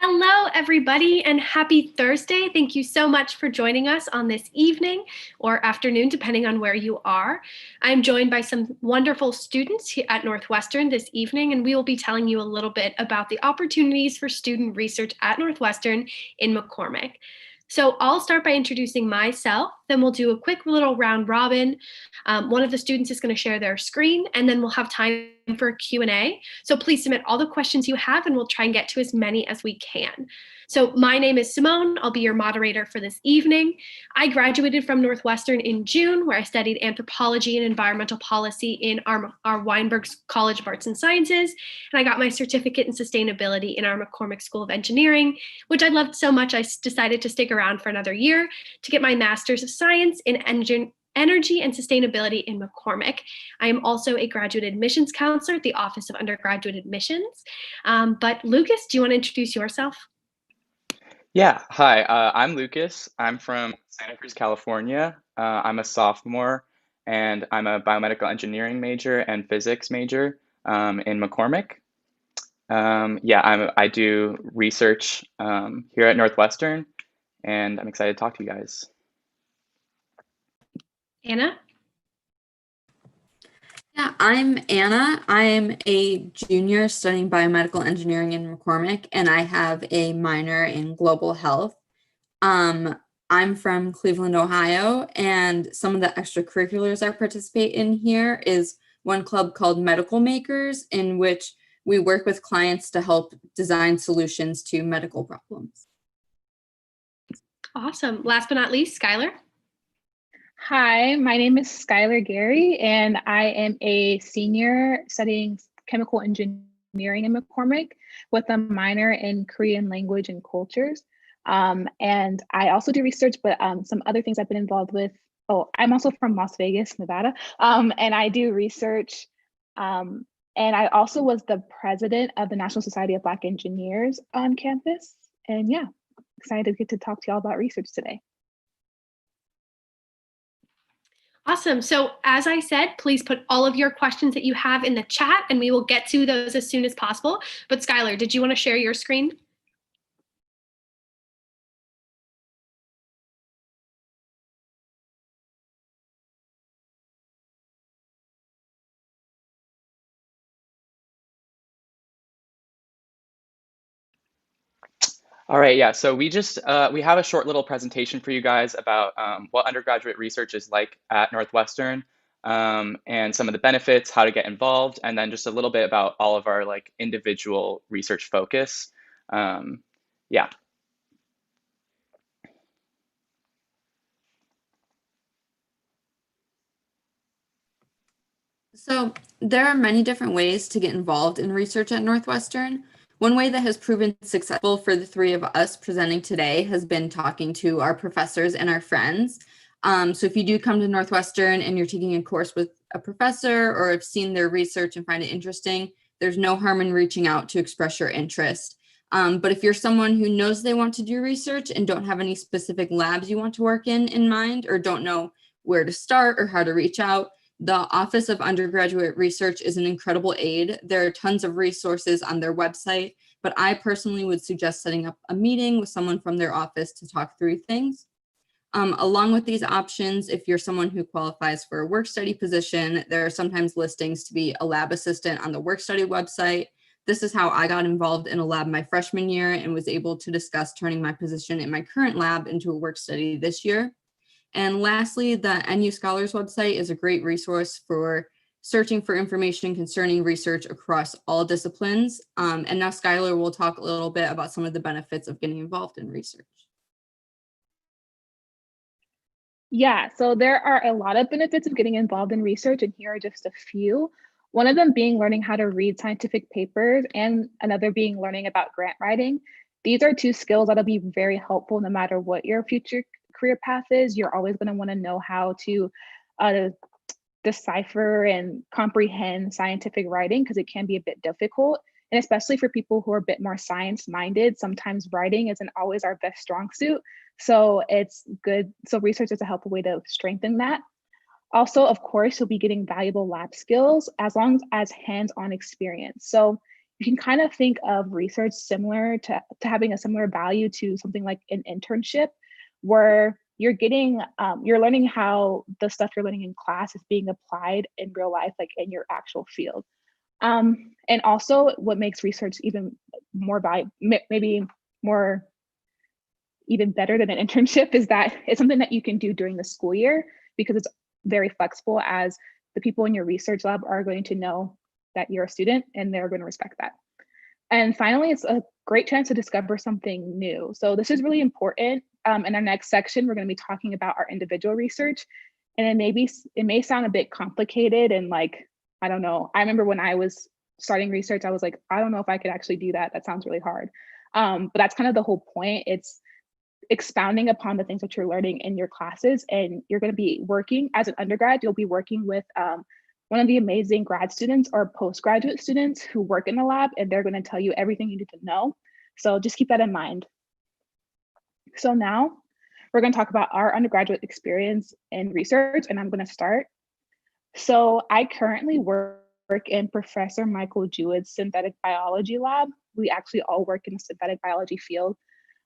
Hello, everybody, and happy Thursday. Thank you so much for joining us on this evening or afternoon, depending on where you are. I'm joined by some wonderful students here at Northwestern this evening, and we will be telling you a little bit about the opportunities for student research at Northwestern in McCormick. So I'll start by introducing myself, then we'll do a quick little round robin. One of the students is going to share their screen, and then we'll have time for a Q&A. So please submit all the questions you have, and we'll try and get to as many as we can. So my name is Simone. I'll be your moderator for this evening. I graduated from Northwestern in June, where I studied anthropology and environmental policy in our Weinberg College of Arts and Sciences, and I got my certificate in sustainability in our McCormick School of Engineering, which I loved so much I decided to stick around for another year to get my Master's of Science in Energy and Sustainability in McCormick. I am also a graduate admissions counselor at the Office of Undergraduate Admissions. But Lucas, do you want to introduce yourself? Yeah, hi, I'm Lucas. I'm from Santa Cruz, California. I'm a sophomore and I'm a biomedical engineering major and physics major in McCormick. I do research here at Northwestern and I'm excited to talk to you guys. Anna? Yeah, I'm Anna. I'm a junior studying biomedical engineering in McCormick, and I have a minor in global health. I'm from Cleveland, Ohio, and some of the extracurriculars I participate in here is one club called Medical Makers, in which we work with clients to help design solutions to medical problems. Awesome. Last but not least, Skylar. Hi, my name is Skylar Gary, and I am a senior studying chemical engineering in McCormick with a minor in Korean language and cultures. And I also do research, but some other things I've been involved with. Oh, I'm also from Las Vegas, Nevada, and I do research. And I also was the president of the National Society of Black Engineers on campus. And yeah, excited to get to talk to y'all about research today. Awesome. So as I said, please put all of your questions that you have in the chat and we will get to those as soon as possible. But Skylar, did you want to share your screen? All right, yeah, so we have a short little presentation for you guys about what undergraduate research is like at Northwestern and some of the benefits, how to get involved, and then just a little bit about all of our like individual research focus. Yeah. So there are many different ways to get involved in research at Northwestern. One way that has proven successful for the three of us presenting today has been talking to our professors and our friends. So if you do come to Northwestern and you're taking a course with a professor or have seen their research and find it interesting, there's no harm in reaching out to express your interest. But if you're someone who knows they want to do research and don't have any specific labs you want to work in mind, or don't know where to start or how to reach out, the Office of Undergraduate Research is an incredible aid. There are tons of resources on their website, but I personally would suggest setting up a meeting with someone from their office to talk through things. Along with these options, if you're someone who qualifies for a work study position, there are sometimes listings to be a lab assistant on the work study website. This is how I got involved in a lab my freshman year and was able to discuss turning my position in my current lab into a work study this year. And lastly, the NU Scholars website is a great resource for searching for information concerning research across all disciplines. And now Skylar will talk a little bit about some of the benefits of getting involved in research. Yeah, so there are a lot of benefits of getting involved in research, and here are just a few. One of them being learning how to read scientific papers, and another being learning about grant writing. These are two skills that'll be very helpful no matter what your future career path is. You're always going to want to know how to decipher and comprehend scientific writing because it can be a bit difficult. And especially for people who are a bit more science minded, sometimes writing isn't always our best strong suit. So it's good. So research is a helpful way to strengthen that. Also, of course, you'll be getting valuable lab skills as long as hands-on experience. So you can kind of think of research similar to having a similar value to something like an internship, where you're getting, you're learning how the stuff you're learning in class is being applied in real life, like in your actual field. And also what makes research even more valuable, maybe more even better than an internship, is that it's something that you can do during the school year, because it's very flexible, as the people in your research lab are going to know that you're a student and they're going to respect that. And finally, it's a great chance to discover something new. So this is really important. In our next section, we're going to be talking about our individual research. And it may sound a bit complicated, and like, I don't know. I remember when I was starting research, I was like, I don't know if I could actually do that. That sounds really hard. But that's kind of the whole point. It's expounding upon the things that you're learning in your classes, and you're going to be working as an undergrad. You'll be working with one of the amazing grad students or postgraduate students who work in the lab, and they're going to tell you everything you need to know. So just keep that in mind. So now we're going to talk about our undergraduate experience in research, and I'm going to start. So I currently work in Professor Michael Jewett's synthetic biology lab. We actually all work in the synthetic biology field.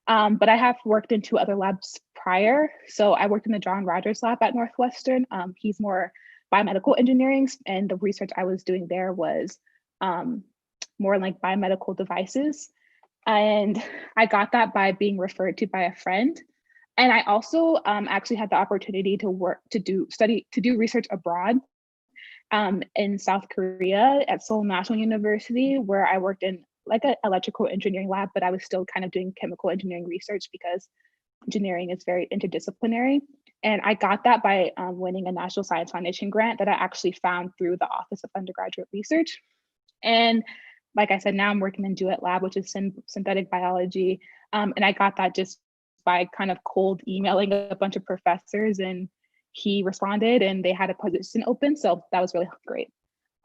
But I have worked in 2 other labs prior. So I worked in the John Rogers lab at Northwestern. He's more biomedical engineering, and the research I was doing there was more like biomedical devices. And I got that by being referred to by a friend. And I also actually had the opportunity to do research abroad in South Korea at Seoul National University, where I worked in like an electrical engineering lab, but I was still kind of doing chemical engineering research, because engineering is very interdisciplinary. And I got that by winning a National Science Foundation grant that I actually found through the Office of Undergraduate Research. And like I said, now I'm working in Jewett Lab, which is synthetic biology. And I got that just by kind of cold emailing a bunch of professors, and he responded and they had a position open. So that was really great.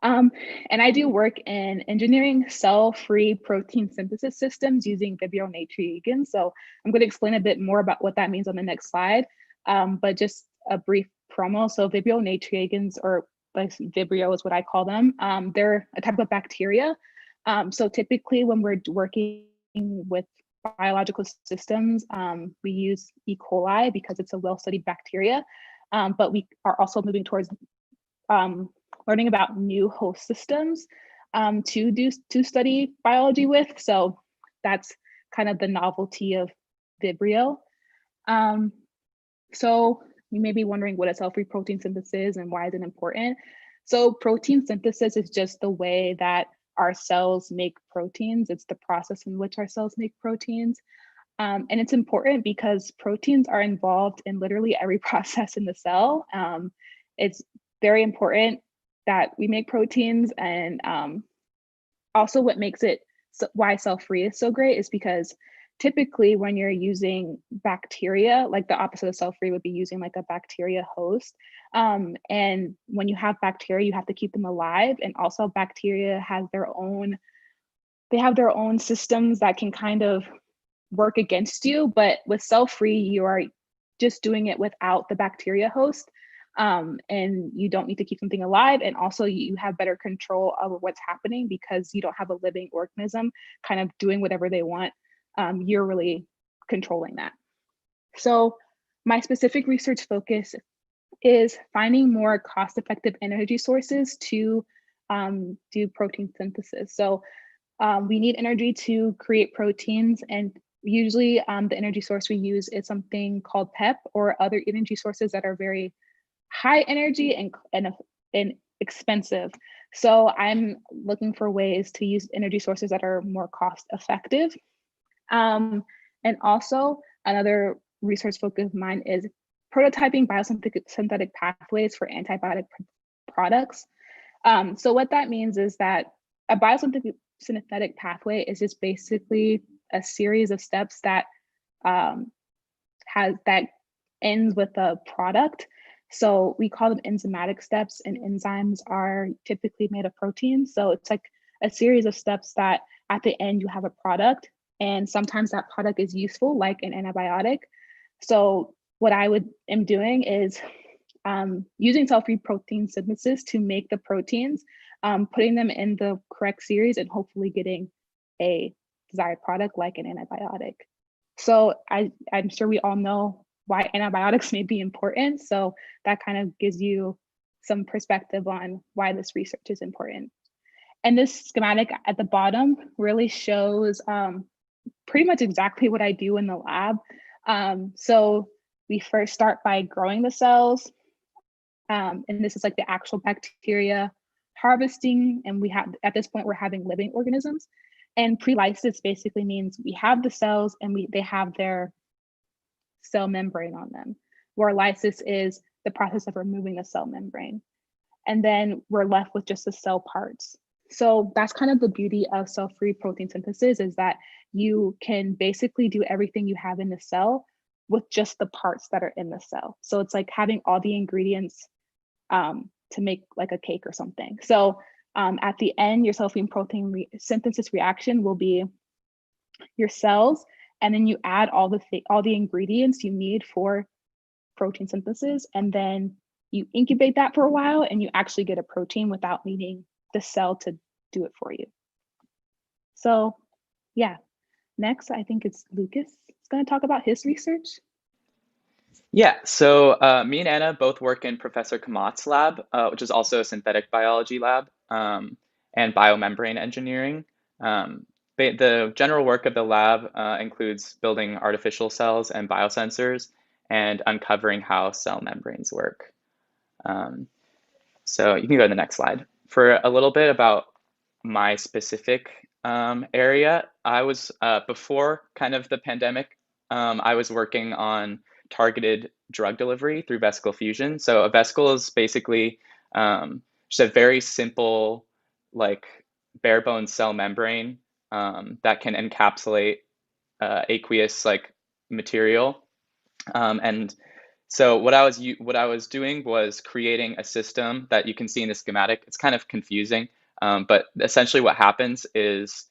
And I do work in engineering cell-free protein synthesis systems using Vibrio natriuregens. So I'm going to explain a bit more about what that means on the next slide. But just a brief promo. So Vibrio natriuregens, or like Vibrio is what I call them. They're a type of bacteria. So typically when we're working with biological systems, we use E. coli because it's a well-studied bacteria. But we are also moving towards learning about new host systems to study biology with. So that's kind of the novelty of Vibrio. So you may be wondering what a cell-free protein synthesis is and why is it important. So protein synthesis is just the way that our cells make proteins. It's the process in which our cells make proteins. And it's important because proteins are involved in literally every process in the cell. It's very important that we make proteins, and also what makes it why cell-free is so great is because typically when you're using bacteria, like the opposite of cell-free would be using like a bacteria host. And when you have bacteria, you have to keep them alive. And also bacteria have their own systems that can kind of work against you. But with cell-free, you are just doing it without the bacteria host. And you don't need to keep something alive. And also you have better control over what's happening because you don't have a living organism kind of doing whatever they want. You're really controlling that. So my specific research focus is finding more cost-effective energy sources to do protein synthesis. So we need energy to create proteins, and usually the energy source we use is something called PEP or other energy sources that are very high energy and expensive. So I'm looking for ways to use energy sources that are more cost effective. And also another research focus of mine is prototyping biosynthetic pathways for antibiotic products. So what that means is that a biosynthetic pathway is just basically a series of steps that ends with a product. So we call them enzymatic steps, and enzymes are typically made of proteins. So it's like a series of steps that at the end you have a product, and sometimes that product is useful, like an antibiotic. So what I am doing is using cell-free protein synthesis to make the proteins, putting them in the correct series and hopefully getting a desired product like an antibiotic. So I'm sure we all know why antibiotics may be important. So that kind of gives you some perspective on why this research is important. And this schematic at the bottom really shows pretty much exactly what I do in the lab. So we first start by growing the cells. And this is like the actual bacteria harvesting. And we have, at this point, we're having living organisms. And pre-lysis basically means we have the cells and they have their cell membrane on them, where lysis is the process of removing the cell membrane. And then we're left with just the cell parts. So that's kind of the beauty of cell-free protein synthesis, is that you can basically do everything you have in the cell with just the parts that are in the cell. So it's like having all the ingredients to make like a cake or something. So at the end, your cell-free protein synthesis reaction will be your cells, and then you add all the ingredients you need for protein synthesis, and then you incubate that for a while, and you actually get a protein without needing the cell to do it for you. So yeah, next I think it's Lucas. He's going to talk about his research. Yeah, so me and Anna both work in Professor Kamat's lab, which is also a synthetic biology lab, and biomembrane engineering. The general work of the lab includes building artificial cells and biosensors and uncovering how cell membranes work. So you can go to the next slide. For a little bit about my specific area, I was, before kind of the pandemic, I was working on targeted drug delivery through vesicle fusion. So a vesicle is basically just a very simple, like bare bones cell membrane that can encapsulate aqueous like material. And so what I was doing was creating a system that you can see in the schematic. It's kind of confusing, but essentially what happens is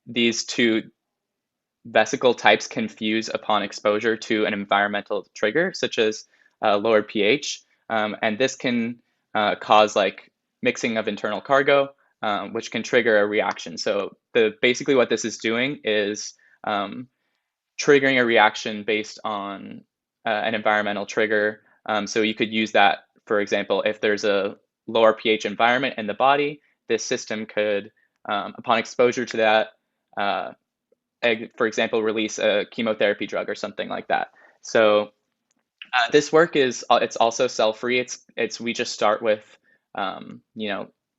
these two vesicle types can fuse upon exposure to an environmental trigger, such as lower pH, and this can cause like mixing of internal cargo, which can trigger a reaction. So basically what this is doing is triggering a reaction based on an environmental trigger. So you could use that, for example, if there's a lower pH environment in the body, this system could, upon exposure to that, for example, release a chemotherapy drug or something like that. So this work it's also cell-free. We just start with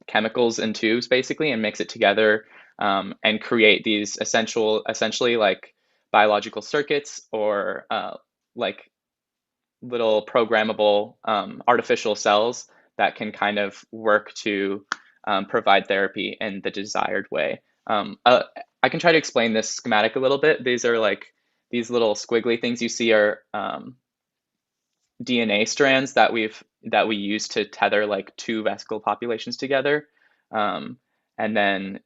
chemicals in tubes basically and mix it together and create these essentially like biological circuits or like little programmable artificial cells that can kind of work to provide therapy in the desired way. I can try to explain this schematic a little bit. These are like these little squiggly things you see are DNA strands that we use to tether like two vesicle populations together. And then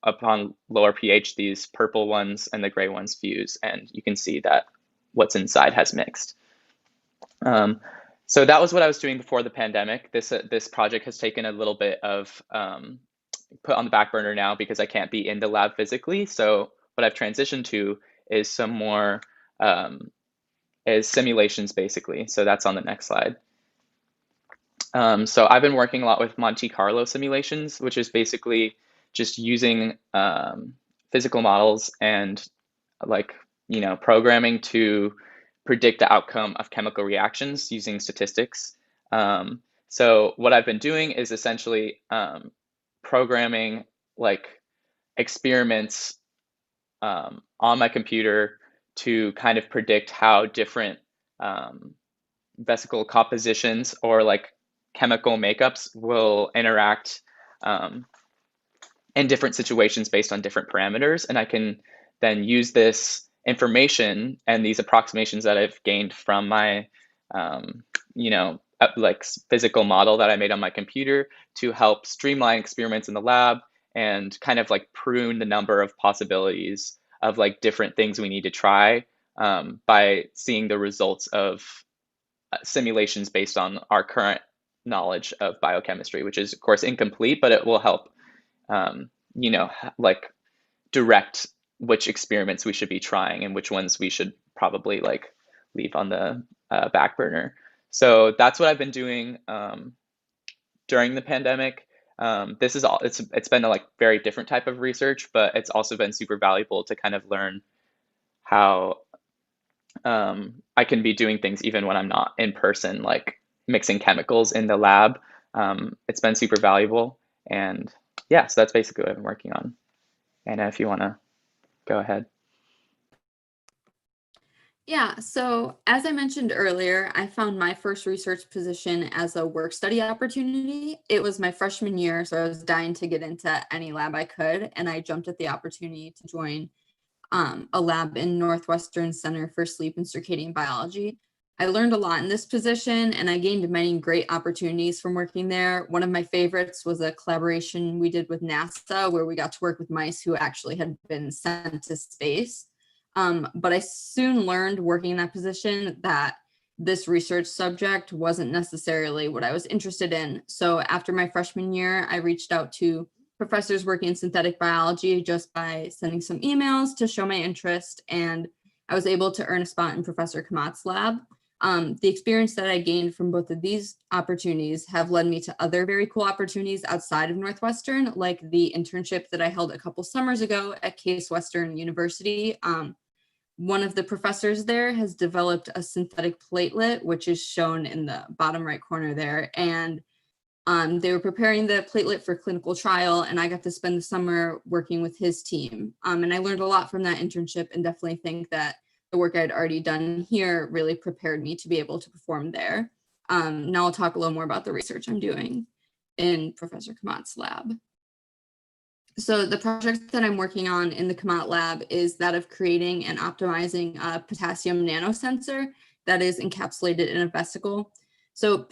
upon lower pH, these purple ones and the gray ones fuse, and you can see that what's inside has mixed. So that was what I was doing before the pandemic. This project has taken a little bit of put on the back burner now because I can't be in the lab physically. So what I've transitioned to is some more is simulations basically. So that's on the next slide. So I've been working a lot with Monte Carlo simulations, which is basically just using physical models and like, programming to predict the outcome of chemical reactions using statistics. So what I've been doing is essentially programming like experiments on my computer to kind of predict how different vesicle compositions or like chemical makeups will interact in different situations based on different parameters. And I can then use this information and these approximations that I've gained from my, like physical model that I made on my computer to help streamline experiments in the lab and kind of like prune the number of possibilities of like different things we need to try by seeing the results of simulations based on our current knowledge of biochemistry, which is of course incomplete, but it will help, like direct which experiments we should be trying and which ones we should probably like leave on the back burner. So that's what I've been doing during the pandemic. This is all, it's been a like very different type of research, but it's also been super valuable to kind of learn how I can be doing things even when I'm not in person, like mixing chemicals in the lab. It's been super valuable. And yeah, so that's basically what I've been working on. Anna, if you want to go ahead. Yeah, so as I mentioned earlier, I found my first research position as a work study opportunity. It was my freshman year, so I was dying to get into any lab I could, and I jumped at the opportunity to join a lab in Northwestern Center for Sleep and Circadian Biology. I learned a lot in this position, and I gained many great opportunities from working there. One of my favorites was a collaboration we did with NASA, where we got to work with mice who actually had been sent to space. But I soon learned working in that position that this research subject wasn't necessarily what I was interested in. So after my freshman year, I reached out to professors working in synthetic biology just by sending some emails to show my interest, and I was able to earn a spot in Professor CoOp's lab. The experience that I gained from both of these opportunities have led me to other very cool opportunities outside of Northwestern, like the internship that I held a couple summers ago at Case Western University. One of the professors there has developed a synthetic platelet, which is shown in the bottom right corner there. And they were preparing the platelet for clinical trial, and I got to spend the summer working with his team. And I learned a lot from that internship, and definitely think that the work I'd already done here really prepared me to be able to perform there. Now I'll talk a little more about the research I'm doing in Professor CoOp's lab. So the project that I'm working on in the CoOp lab is that of creating and optimizing a potassium nanosensor that is encapsulated in a vesicle. So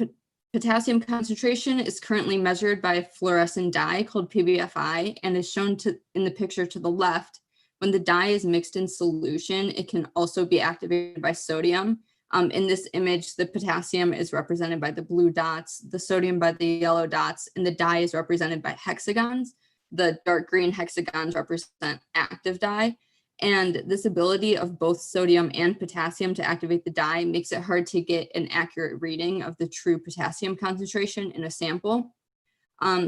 potassium concentration is currently measured by a fluorescent dye called PBFI, and is shown in the picture to the left. When the dye is mixed in solution, it can also be activated by sodium. In this image, the potassium is represented by the blue dots, the sodium by the yellow dots, and the dye is represented by hexagons. The dark green hexagons represent active dye. And this ability of both sodium and potassium to activate the dye makes it hard to get an accurate reading of the true potassium concentration in a sample.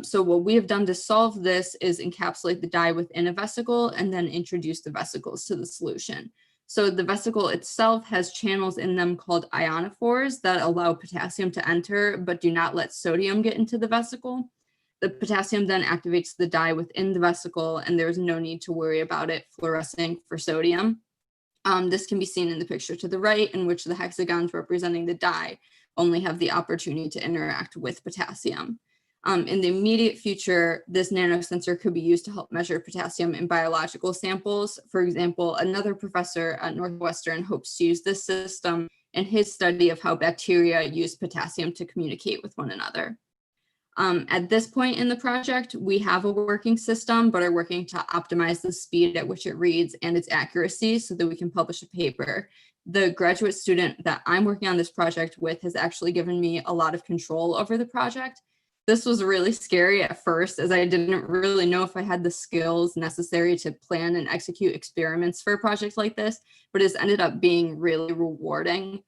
So what we have done to solve this is encapsulate the dye within a vesicle and then introduce the vesicles to the solution. So the vesicle itself has channels in them called ionophores that allow potassium to enter, but do not let sodium get into the vesicle. The potassium then activates the dye within the vesicle, and there's no need to worry about it fluorescing for sodium. This can be seen in the picture to the right, in which the hexagons representing the dye only have the opportunity to interact with potassium. In the immediate future, this nanosensor could be used to help measure potassium in biological samples. For example, another professor at Northwestern hopes to use this system in his study of how bacteria use potassium to communicate with one another. At this point in the project, we have a working system, but are working to optimize the speed at which it reads and its accuracy so that we can publish a paper. The graduate student that I'm working on this project with has actually given me a lot of control over the project. This was really scary at first, as I didn't really know if I had the skills necessary to plan and execute experiments for a project like this, but it's ended up being really rewarding.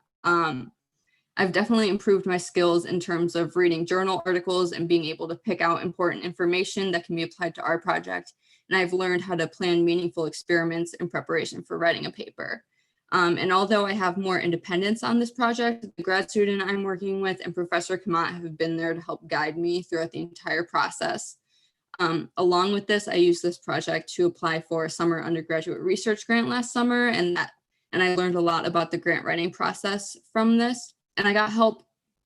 I've definitely improved my skills in terms of reading journal articles and being able to pick out important information that can be applied to our project. And I've learned how to plan meaningful experiments in preparation for writing a paper. And although I have more independence on this project, the grad student I'm working with and Professor CoOp have been there to help guide me throughout the entire process. Along with this, I used this project to apply for a summer undergraduate research grant last summer, and I learned a lot about the grant writing process from this. And I got help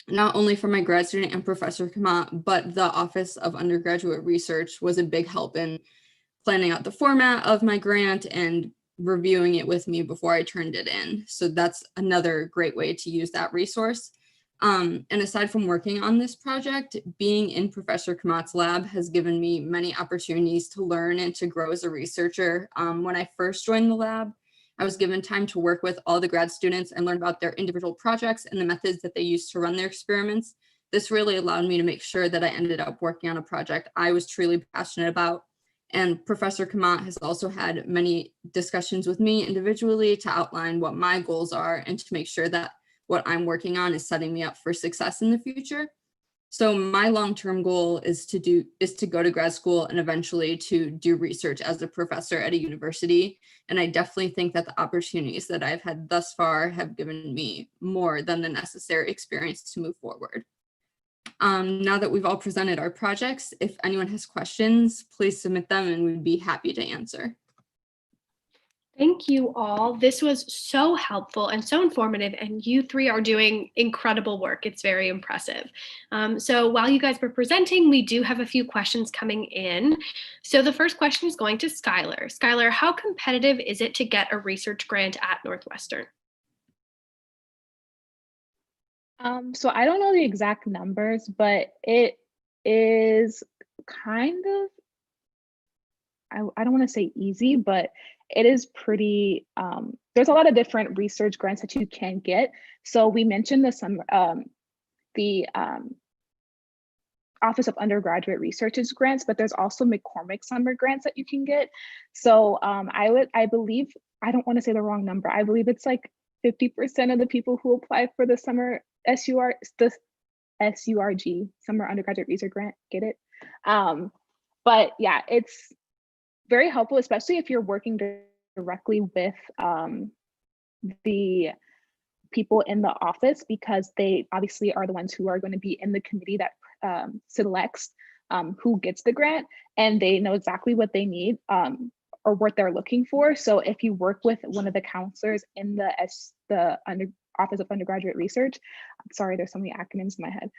not only from my grad student and Professor CoOp, but the Office of Undergraduate Research was a big help in planning out the format of my grant and reviewing it with me before I turned it in. So that's another great way to use that resource. And aside from working on this project, being in Professor CoOp's lab has given me many opportunities to learn and to grow as a researcher. When I first joined the lab, I was given time to work with all the grad students and learn about their individual projects and the methods that they use to run their experiments. This really allowed me to make sure that I ended up working on a project I was truly passionate about. And Professor Kamat has also had many discussions with me individually to outline what my goals are and to make sure that what I'm working on is setting me up for success in the future. So my long-term goal is to go to grad school and eventually to do research as a professor at a university. And I definitely think that the opportunities that I've had thus far have given me more than the necessary experience to move forward. Now that we've all presented our projects, if anyone has questions, please submit them and we'd be happy to answer. Thank you all. This was so helpful and so informative, and you three are doing incredible work. It's very impressive. So while you guys were presenting, we do have a few questions coming in. So the first question is going to Skylar. Skylar, how competitive is it to get a research grant at Northwestern? So I don't know the exact numbers, but it is kind of, I don't want to say easy, but it is pretty, there's a lot of different research grants that you can get. So we mentioned the Office of Undergraduate Research's grants, but there's also McCormick summer grants that you can get. So I believe, I don't want to say the wrong number. I believe it's like 50% of the people who apply for the summer SURG, Summer Undergraduate Research Grant, get it? But yeah, it's very helpful, especially if you're working directly with the people in the office, because they obviously are the ones who are going to be in the committee that selects who gets the grant, and they know exactly what they need or what they're looking for. So if you work with one of the counselors in the Office of Undergraduate Research, sorry, there's so many acronyms in my head.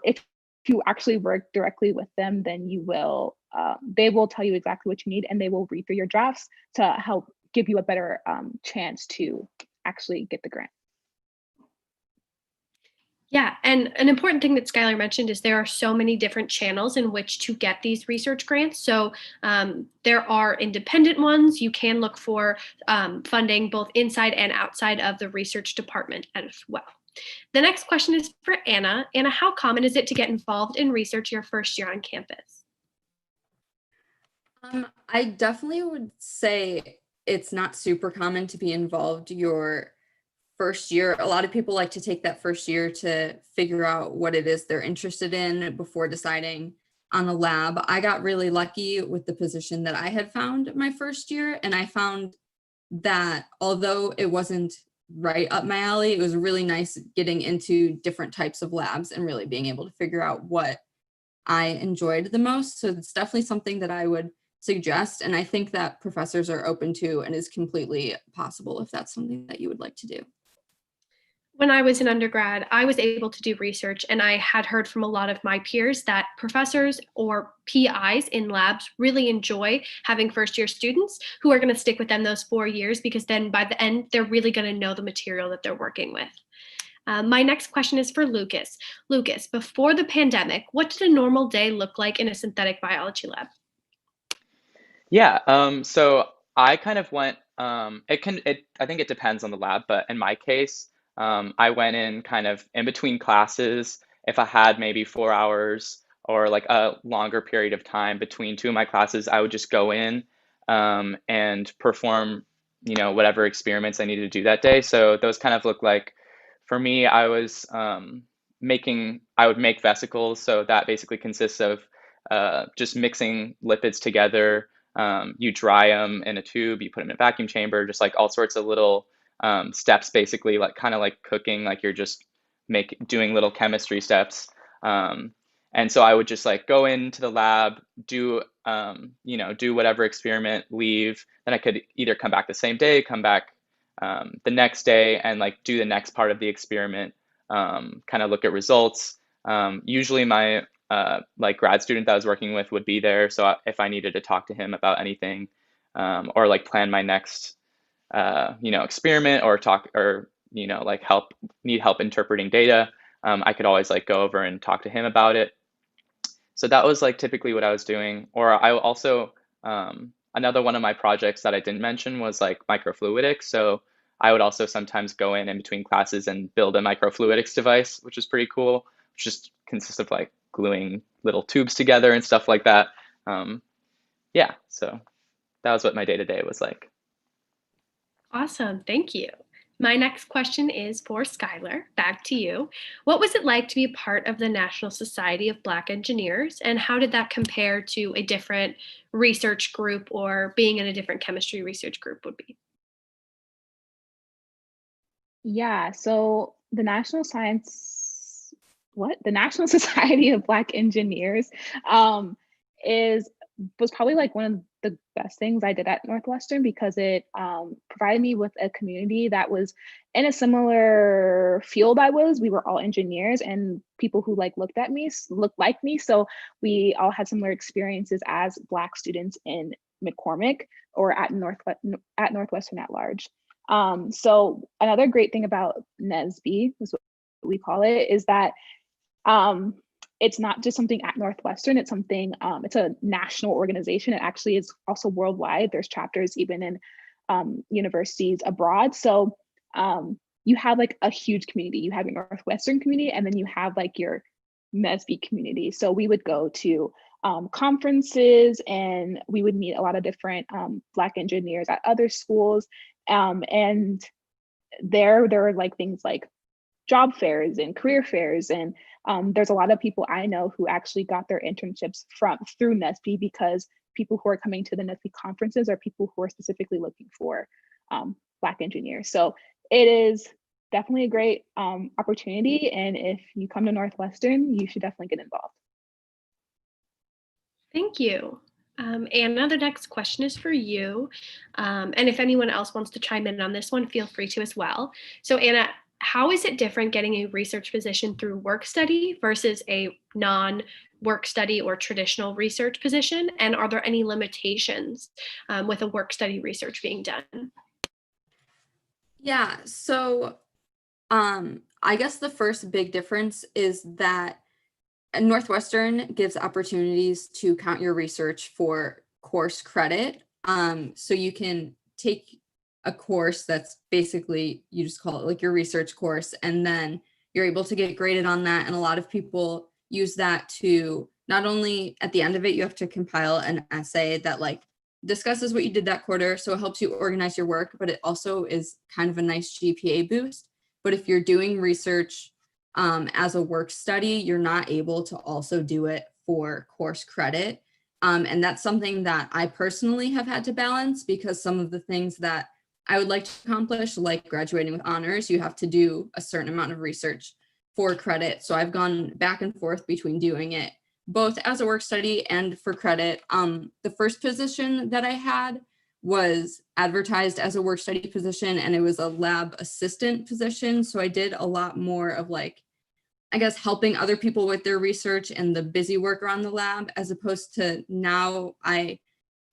If you actually work directly with them, then you will, they will tell you exactly what you need, and they will read through your drafts to help give you a better chance to actually get the grant. Yeah, and an important thing that Skylar mentioned is there are so many different channels in which to get these research grants. So there are independent ones. You can look for funding both inside and outside of the research department as well. The next question is for Anna. Anna, how common is it to get involved in research your first year on campus? I definitely would say it's not super common to be involved your first year. A lot of people like to take that first year to figure out what it is they're interested in before deciding on a lab. I got really lucky with the position that I had found my first year, and I found that although it wasn't right up my alley, it was really nice getting into different types of labs and really being able to figure out what I enjoyed the most. So it's definitely something that I would suggest, and I think that professors are open to and is completely possible if that's something that you would like to do. When I was an undergrad, I was able to do research, and I had heard from a lot of my peers that professors or PIs in labs really enjoy having first year students who are going to stick with them those 4 years, because then by the end, they're really going to know the material that they're working with. My next question is for Lucas. Lucas, before the pandemic, what did a normal day look like in a synthetic biology lab? Yeah, so I kind of went, I think it depends on the lab, but in my case, I went in kind of in between classes. If I had maybe 4 hours or like a longer period of time between two of my classes, I would just go in and perform, whatever experiments I needed to do that day. So those kind of look like, for me, I was I would make vesicles. So that basically consists of just mixing lipids together. You dry them in a tube, you put them in a vacuum chamber, just like all sorts of little steps, basically, like kind of like cooking, like you're just doing little chemistry steps. And so I would just like go into the lab, do do whatever experiment, leave. Then I could either come back the same day, come back the next day, and like do the next part of the experiment, kind of look at results. Usually my like grad student that I was working with would be there. So if I needed to talk to him about anything, or like plan my next, experiment, or talk, or, like need help interpreting data, I could always like go over and talk to him about it. So that was like typically what I was doing. Or I also, another one of my projects that I didn't mention was like microfluidics. So I would also sometimes go in between classes and build a microfluidics device, which is pretty cool. just consists of like gluing little tubes together and stuff like that. Yeah, so that was what my day-to-day was like. Awesome. Thank you. My next question is for Skylar. Back to you. What was it like to be a part of the National Society of Black Engineers, and how did that compare to a different research group or being in a different chemistry research group would be? Yeah, so the National Society of Black Engineers um, is was probably like one of the best things I did at Northwestern because it provided me with a community that was in a similar field I was. We were all engineers and people who like looked like me. So we all had similar experiences as Black students in McCormick or at Northwestern at large. So another great thing about NESB is what we call it is that it's not just something at Northwestern, it's something, it's a national organization. It actually is also worldwide. There's chapters even in universities abroad. So you have like a huge community. You have your Northwestern community, and then you have like your NESB community. So we would go to conferences and we would meet a lot of different Black engineers at other schools. And there are like things like job fairs and career fairs, and there's a lot of people I know who actually got their internships through NESB because people who are coming to the NESB conferences are people who are specifically looking for Black engineers. So it is definitely a great opportunity, and if you come to Northwestern, you should definitely get involved. Thank you. Anna, the next question is for you. And if anyone else wants to chime in on this one, feel free to as well. So Anna, how is it different getting a research position through work study versus a non-work study or traditional research position? And are there any limitations with a work study research being done? Yeah, so I guess the first big difference is that Northwestern gives opportunities to count your research for course credit. So you can take a course that's basically, you just call it like your research course, and then you're able to get graded on that. And a lot of people use that to not only at the end of it, you have to compile an essay that like discusses what you did that quarter. So it helps you organize your work, but it also is kind of a nice GPA boost. But if you're doing research as a work study, you're not able to also do it for course credit. And that's something that I personally have had to balance because some of the things that I would like to accomplish, like graduating with honors, you have to do a certain amount of research for credit. So I've gone back and forth between doing it both as a work study and for credit. The first position that I had was advertised as a work study position, and it was a lab assistant position. So I did a lot more of like, I guess, helping other people with their research and the busy work around the lab, as opposed to now I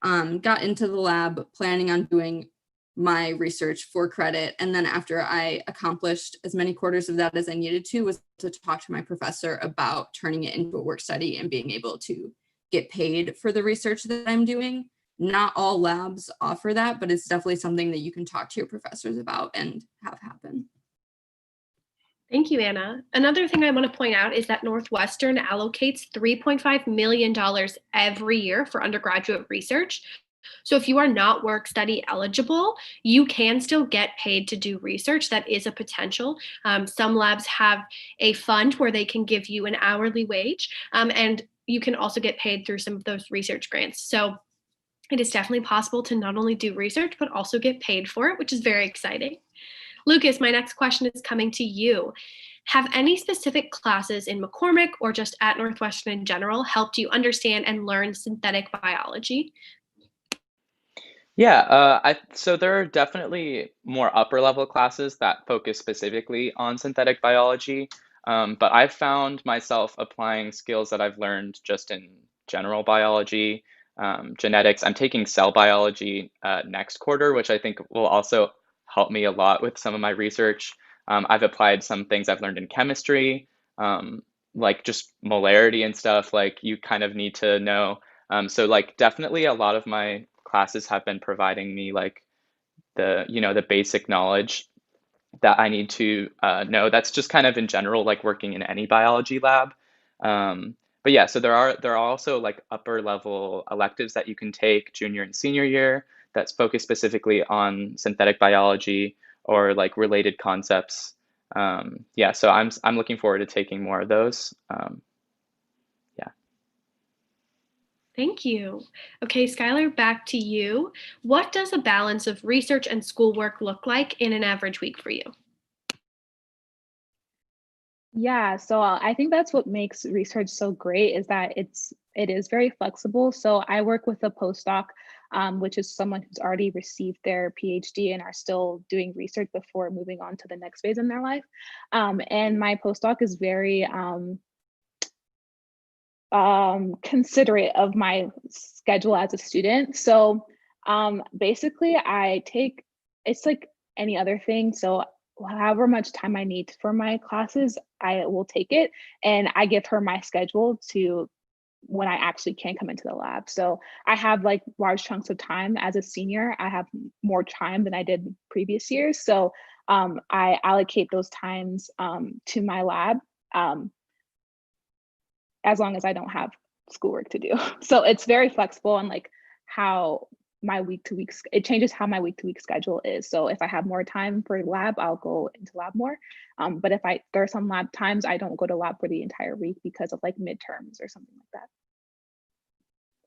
got into the lab planning on doing my research for credit. And then after I accomplished as many quarters of that as I needed to, was to talk to my professor about turning it into a work study and being able to get paid for the research that I'm doing. Not all labs offer that, but it's definitely something that you can talk to your professors about and have happen. Thank you, Anna. Another thing I want to point out is that Northwestern allocates $3.5 million every year for undergraduate research. So if you are not work study eligible, you can still get paid to do research. That is a potential. Some labs have a fund where they can give you an hourly wage, and you can also get paid through some of those research grants. So it is definitely possible to not only do research, but also get paid for it, which is very exciting. Lucas, my next question is coming to you. Have any specific classes in McCormick or just at Northwestern in general helped you understand and learn synthetic biology? Yeah, so there are definitely more upper level classes that focus specifically on synthetic biology, but I've found myself applying skills that I've learned just in general biology, genetics. I'm taking cell biology next quarter, which I think will also help me a lot with some of my research. I've applied some things I've learned in chemistry, like just molarity and stuff, like you kind of need to know. So like definitely a lot of my classes have been providing me like the basic knowledge that I need to know. That's just kind of in general, like working in any biology lab. But yeah, so there are also like upper level electives that you can take junior and senior year that's focused specifically on synthetic biology or like related concepts. Yeah, so I'm looking forward to taking more of those. Yeah. Thank you. Okay, Skylar, back to you. What does a balance of research and schoolwork look like in an average week for you? Yeah, so I think that's what makes research so great is that it is very flexible. So I work with a postdoc, which is someone who's already received their PhD and are still doing research before moving on to the next phase in their life. And my postdoc is very considerate of my schedule as a student. So basically, it's like any other thing. So however much time I need for my classes, I will take it, and I give her my schedule to when I actually can come into the lab. So I have like large chunks of time as a senior. I have more time than I did previous years. So I allocate those times to my lab. As long as I don't have schoolwork to do. So it's very flexible on like how my week to week, it changes how my week to week schedule is. So if I have more time for lab, I'll go into lab more. But if there are some lab times I don't go to lab for the entire week because of like midterms or something like that.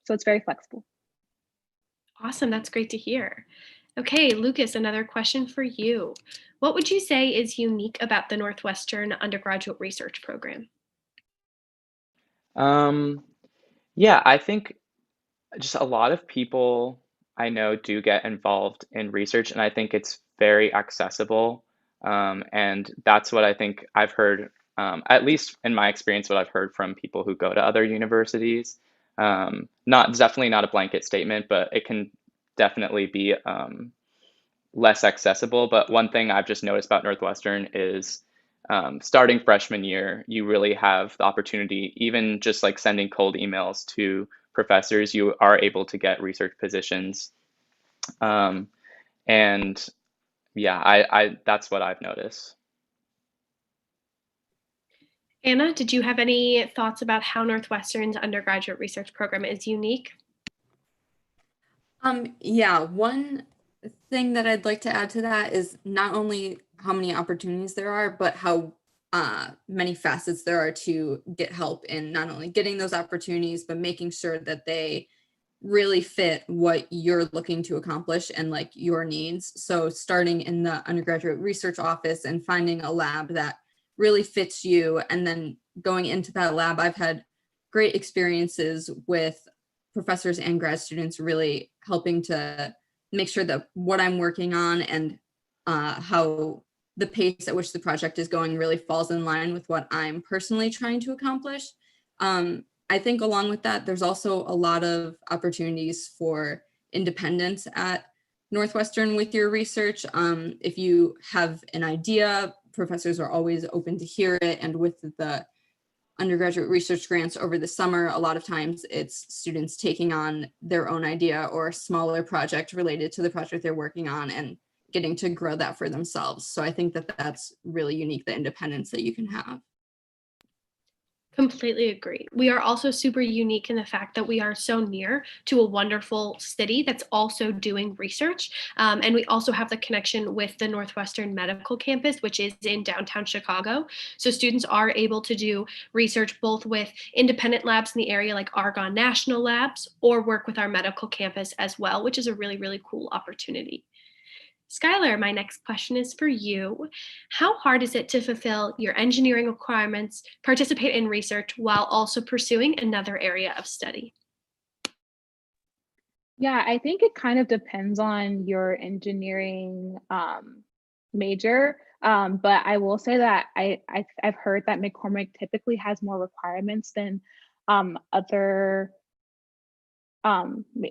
So it's very flexible. Awesome, that's great to hear. Okay, Lucas, another question for you. What would you say is unique about the Northwestern undergraduate research program? Um, yeah, I think just a lot of people I know do get involved in research, and I think it's very accessible. And that's what I think I've heard, at least in my experience, what I've heard from people who go to other universities. Not definitely not a blanket statement, but it can definitely be less accessible. But one thing I've just noticed about Northwestern is starting freshman year, you really have the opportunity, even just like sending cold emails to professors, you are able to get research positions. Um, and yeah, I that's what I've noticed. Anna, did you have any thoughts about how Northwestern's undergraduate research program is unique? Yeah, one thing that I'd like to add to that is not only how many opportunities there are, but how many facets there are to get help in not only getting those opportunities, but making sure that they really fit what you're looking to accomplish and like your needs. So starting in the undergraduate research office and finding a lab that really fits you, and then going into that lab, I've had great experiences with professors and grad students really helping to make sure that what I'm working on and how the pace at which the project is going really falls in line with what I'm personally trying to accomplish. I think along with that, there's also a lot of opportunities for independence at Northwestern with your research. If you have an idea, professors are always open to hear it. And with the undergraduate research grants over the summer, a lot of times it's students taking on their own idea or a smaller project related to the project they're working on and getting to grow that for themselves. So I think that that's really unique, the independence that you can have. Completely agree. We are also super unique in the fact that we are so near to a wonderful city that's also doing research. And we also have the connection with the Northwestern Medical Campus, which is in downtown Chicago. So students are able to do research both with independent labs in the area like Argonne National Labs or work with our medical campus as well, which is a really, really cool opportunity. Skylar, my next question is for you. How hard is it to fulfill your engineering requirements, participate in research while also pursuing another area of study? Yeah, I think it kind of depends on your engineering major. But I will say that I've heard that McCormick typically has more requirements than other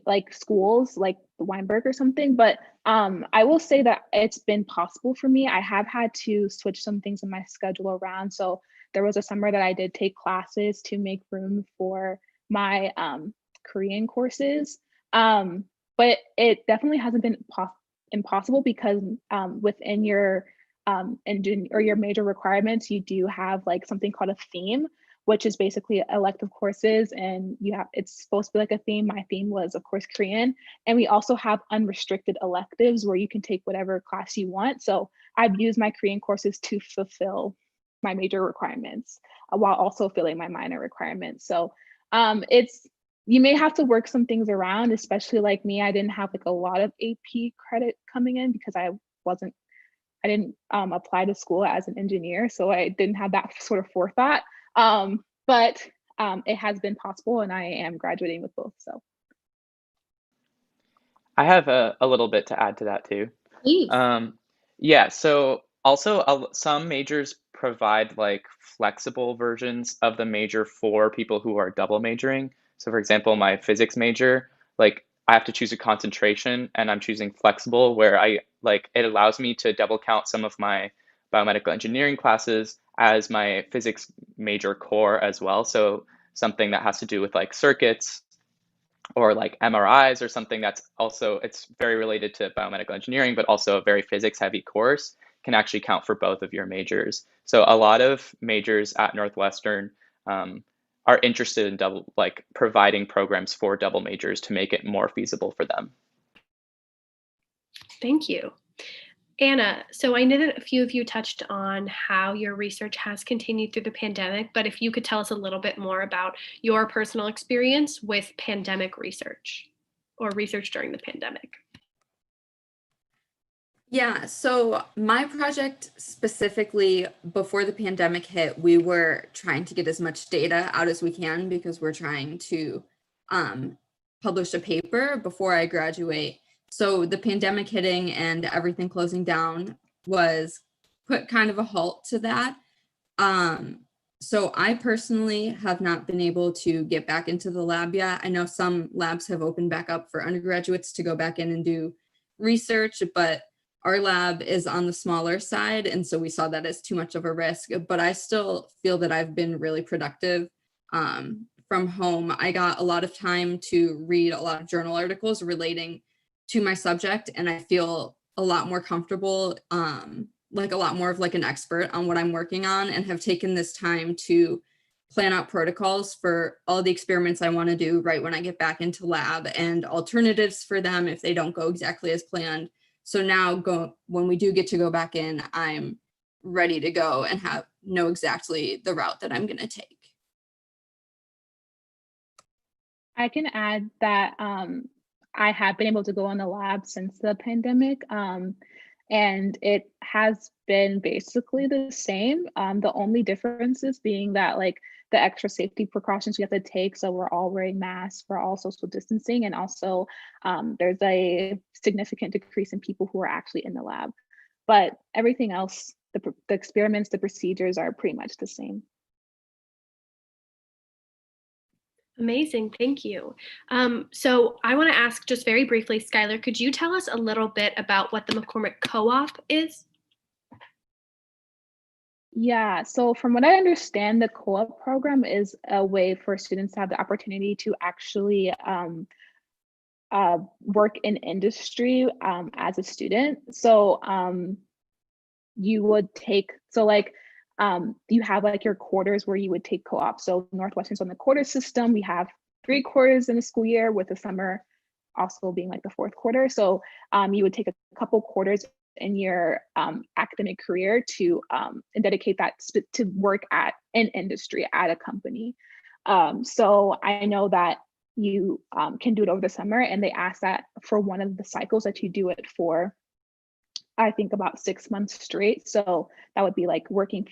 like schools like Weinberg or something. But I will say that it's been possible for me. I have had to switch some things in my schedule around. So there was a summer that I did take classes to make room for my Korean courses. But it definitely hasn't been impossible because within your or your major requirements, you do have like something called a theme, which is basically elective courses, and it's supposed to be like a theme. My theme was, of course, Korean. And we also have unrestricted electives where you can take whatever class you want. So I've used my Korean courses to fulfill my major requirements while also filling my minor requirements. So you may have to work some things around, especially like me. I didn't have like a lot of AP credit coming in because I didn't apply to school as an engineer, so I didn't have that sort of forethought. But it has been possible, and I am graduating with both. So I have a little bit to add to that too. Please. Yeah, so also some majors provide like flexible versions of the major for people who are double majoring. So for example, my physics major, like I have to choose a concentration and I'm choosing flexible where it allows me to double count some of my biomedical engineering classes as my physics major core as well. So something that has to do with like circuits or like MRIs or something that's also, it's very related to biomedical engineering, but also a very physics heavy course can actually count for both of your majors. So a lot of majors at Northwestern are interested in providing programs for double majors to make it more feasible for them. Thank you. Anna, so I know that a few of you touched on how your research has continued through the pandemic, but if you could tell us a little bit more about your personal experience with pandemic research or research during the pandemic. Yeah, so my project specifically before the pandemic hit, we were trying to get as much data out as we can because we're trying to publish a paper before I graduate. So the pandemic hitting and everything closing down was put kind of a halt to that. So I personally have not been able to get back into the lab yet. I know some labs have opened back up for undergraduates to go back in and do research, but our lab is on the smaller side, and so we saw that as too much of a risk, but I still feel that I've been really productive from home. I got a lot of time to read a lot of journal articles relating to my subject, and I feel a lot more comfortable, like a lot more of like an expert on what I'm working on, and have taken this time to plan out protocols for all the experiments I want to do right when I get back into lab and alternatives for them if they don't go exactly as planned. So now when we do get to go back in, I'm ready to go and know exactly the route that I'm going to take. I can add that I have been able to go in the lab since the pandemic, and it has been basically the same. The only differences being that like the extra safety precautions we have to take. So we're all wearing masks, we're all social distancing, and also there's a significant decrease in people who are actually in the lab. But everything else, the experiments, the procedures are pretty much the same. Amazing, thank you. So I want to ask just very briefly, Skylar, could you tell us a little bit about what the McCormick CoOp is? Yeah, so from what I understand, the CoOp program is a way for students to have the opportunity to actually work in industry as a student. So you would take, you have like your quarters where you would take co-op. So Northwestern's on the quarter system. We have 3 quarters in a school year, with the summer also being like the 4th quarter. So you would take a couple quarters in your academic career to and dedicate that to work in industry at a company. So I know that you can do it over the summer, and they ask that for one of the cycles that you do it for, I think about 6 months straight. So that would be like working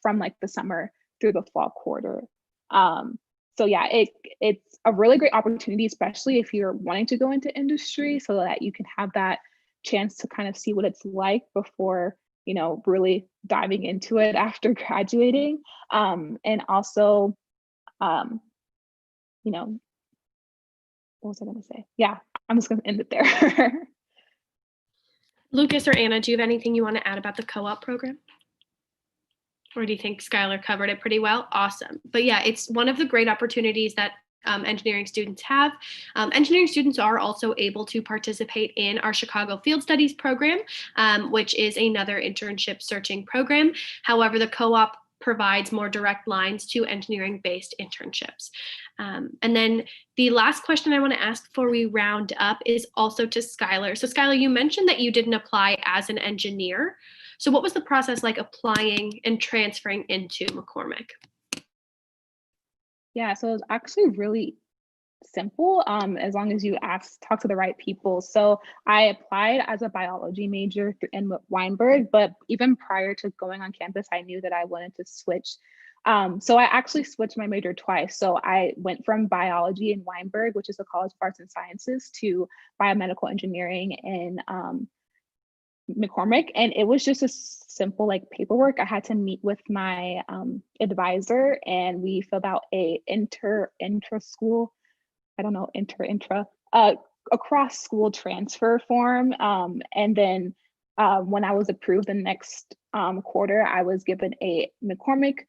from like the summer through the fall quarter. So yeah, it's a really great opportunity, especially if you're wanting to go into industry, so that you can have that chance to kind of see what it's like before, really diving into it after graduating. And also, what was I going to say? Yeah, I'm just going to end it there. Lucas or Anna, do you have anything you want to add about the co-op program? Or do you think Skylar covered it pretty well? Awesome. But yeah, it's one of the great opportunities that engineering students have. Engineering students are also able to participate in our Chicago Field Studies program, which is another internship searching program. However, the co-op provides more direct lines to engineering-based internships. And then the last question I want to ask before we round up is also to Skylar. So Skylar, you mentioned that you didn't apply as an engineer. So what was the process like applying and transferring into McCormick? Yeah, so it was actually really simple, as long as you talk to the right people. So I applied as a biology major in Weinberg, but even prior to going on campus, I knew that I wanted to switch. So I actually switched my major twice. So I went from biology in Weinberg, which is the College of Arts and Sciences, to biomedical engineering in McCormick, and it was just a simple like paperwork. I had to meet with my advisor, and we filled out a intra school, I don't know, intra across school transfer form, and then when I was approved the next quarter, I was given a McCormick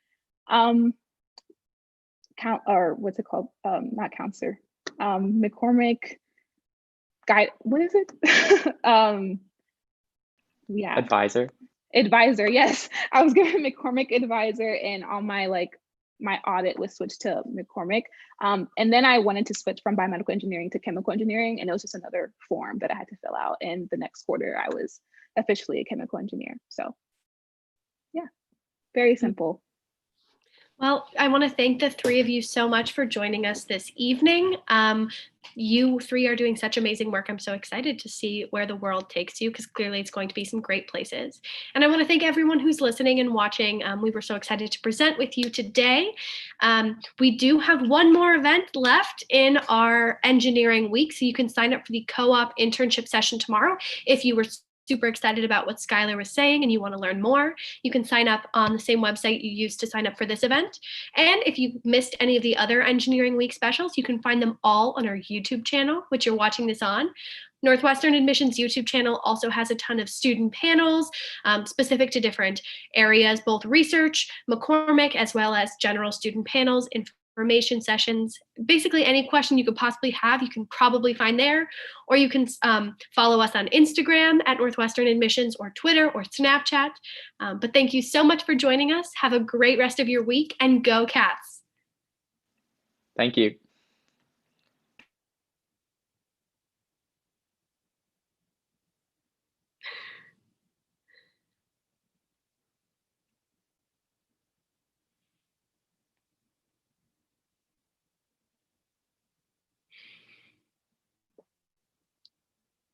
or what's it called, not counselor, McCormick guide, what is it? Yeah, Advisor. Yes, I was given McCormick advisor, and all my my audit was switched to McCormick, and then I wanted to switch from biomedical engineering to chemical engineering, and it was just another form that I had to fill out, and the next quarter I was officially a chemical engineer. So yeah, very simple. Well, I want to thank the three of you so much for joining us this evening. You three are doing such amazing work. I'm so excited to see where the world takes you, because clearly it's going to be some great places. And I want to thank everyone who's listening and watching. We were so excited to present with you today. We do have one more event left in our engineering week, so you can sign up for the co-op internship session tomorrow. If you were super excited about what Skylar was saying and you want to learn more, you can sign up on the same website you used to sign up for this event. And if you missed any of the other Engineering Week specials, you can find them all on our YouTube channel, which you're watching this on. Northwestern Admissions YouTube channel also has a ton of student panels specific to different areas, both research, McCormick, as well as general student panels, information sessions. Basically any question you could possibly have, you can probably find there, or you can follow us on Instagram at Northwestern Admissions, or Twitter or Snapchat. But thank you so much for joining us. Have a great rest of your week, and go Cats. Thank you.